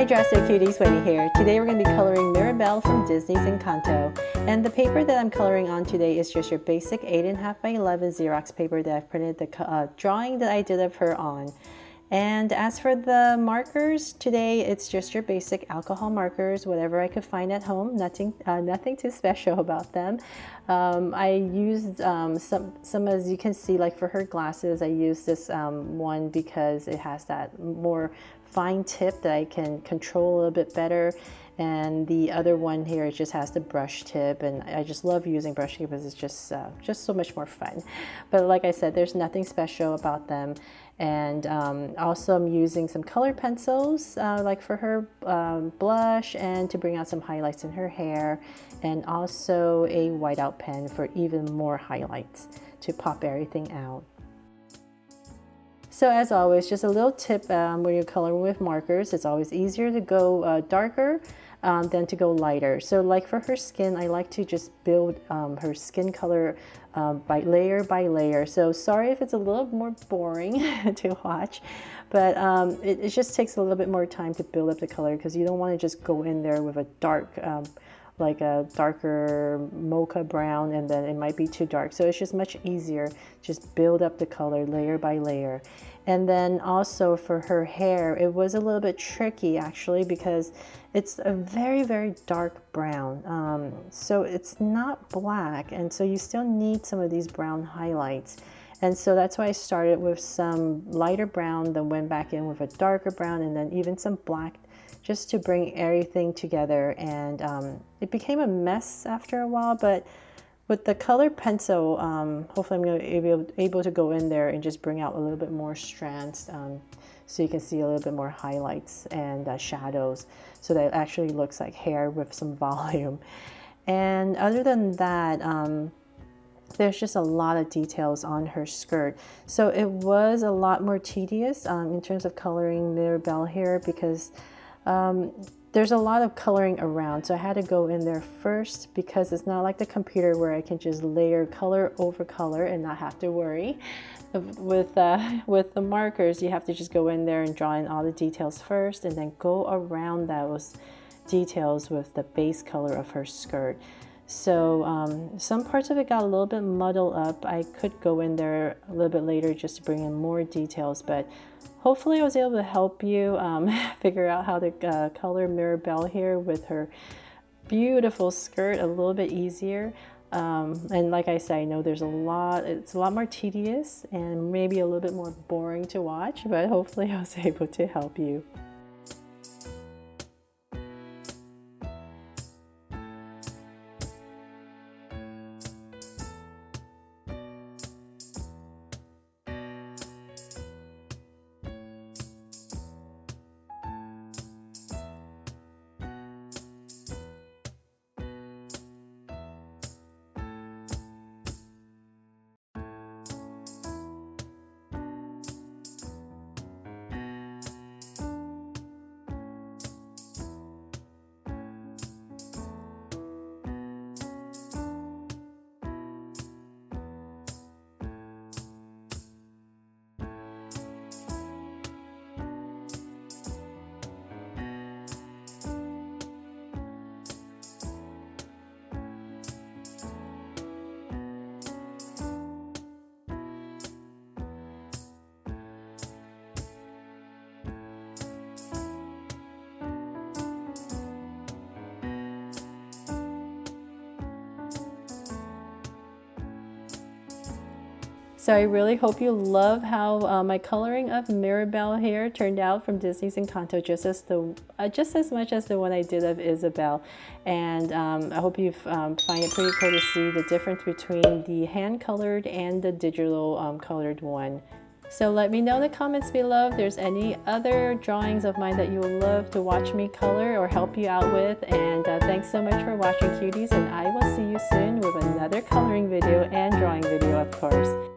Hi Drastic Cuties, Wendy here. Today we're going to be coloring Mirabel from Disney's Encanto. And the paper that I'm coloring on today is just your basic 8.5 by 11 Xerox paper that I've printed the drawing that I did of her on. And as for the markers, today it's just your basic alcohol markers, whatever I could find at home, nothing too special about them. I used some, as you can see, like for her glasses, I used this one because it has that more fine tip that I can control a little bit better. And the other one here, it just has the brush tip, and I just love using brush tip because it's just so much more fun. But like I said, there's nothing special about them. And also I'm using some color pencils like for her blush and to bring out some highlights in her hair, and also a whiteout pen for even more highlights to pop everything out. So as always, just a little tip when you're coloring with markers, it's always easier to go darker than to go lighter. So like for her skin, I like to just build her skin color by layer. So sorry if it's a little more boring to watch, but it just takes a little bit more time to build up the color, because you don't want to just go in there with a dark like a darker mocha brown and then it might be too dark. So it's just much easier, just build up the color layer by layer. And then also for her hair, it was a little bit tricky actually, because it's a very dark brown. So it's not black, and so you still need some of these brown highlights. And so that's why I started with some lighter brown, then went back in with a darker brown, and then even some black, just to bring everything together. And it became a mess after a while, but with the color pencil, hopefully I'm going to be able to go in there and just bring out a little bit more strands, so you can see a little bit more highlights and shadows, so that it actually looks like hair with some volume. And other than that, there's just a lot of details on her skirt. So it was a lot more tedious in terms of coloring Mirabel here, because there's a lot of coloring around. So I had to go in there first, because it's not like the computer where I can just layer color over color and not have to worry. With the markers, you have to just go in there and draw in all the details first, and then go around those details with the base color of her skirt. So some parts of it got a little bit muddled up. I could go in there a little bit later just to bring in more details, but hopefully I was able to help you figure out how to color Mirabel here with her beautiful skirt a little bit easier. And like I said, I know it's a lot more tedious and maybe a little bit more boring to watch, but hopefully I was able to help you. So I really hope you love how my coloring of Mirabel here turned out from Disney's Encanto, just as much as the one I did of Isabel. And I hope you find it pretty cool to see the difference between the hand colored and the digital colored one. So let me know in the comments below if there's any other drawings of mine that you would love to watch me color or help you out with. And thanks so much for watching, cuties, and I will see you soon with another coloring video and drawing video, of course.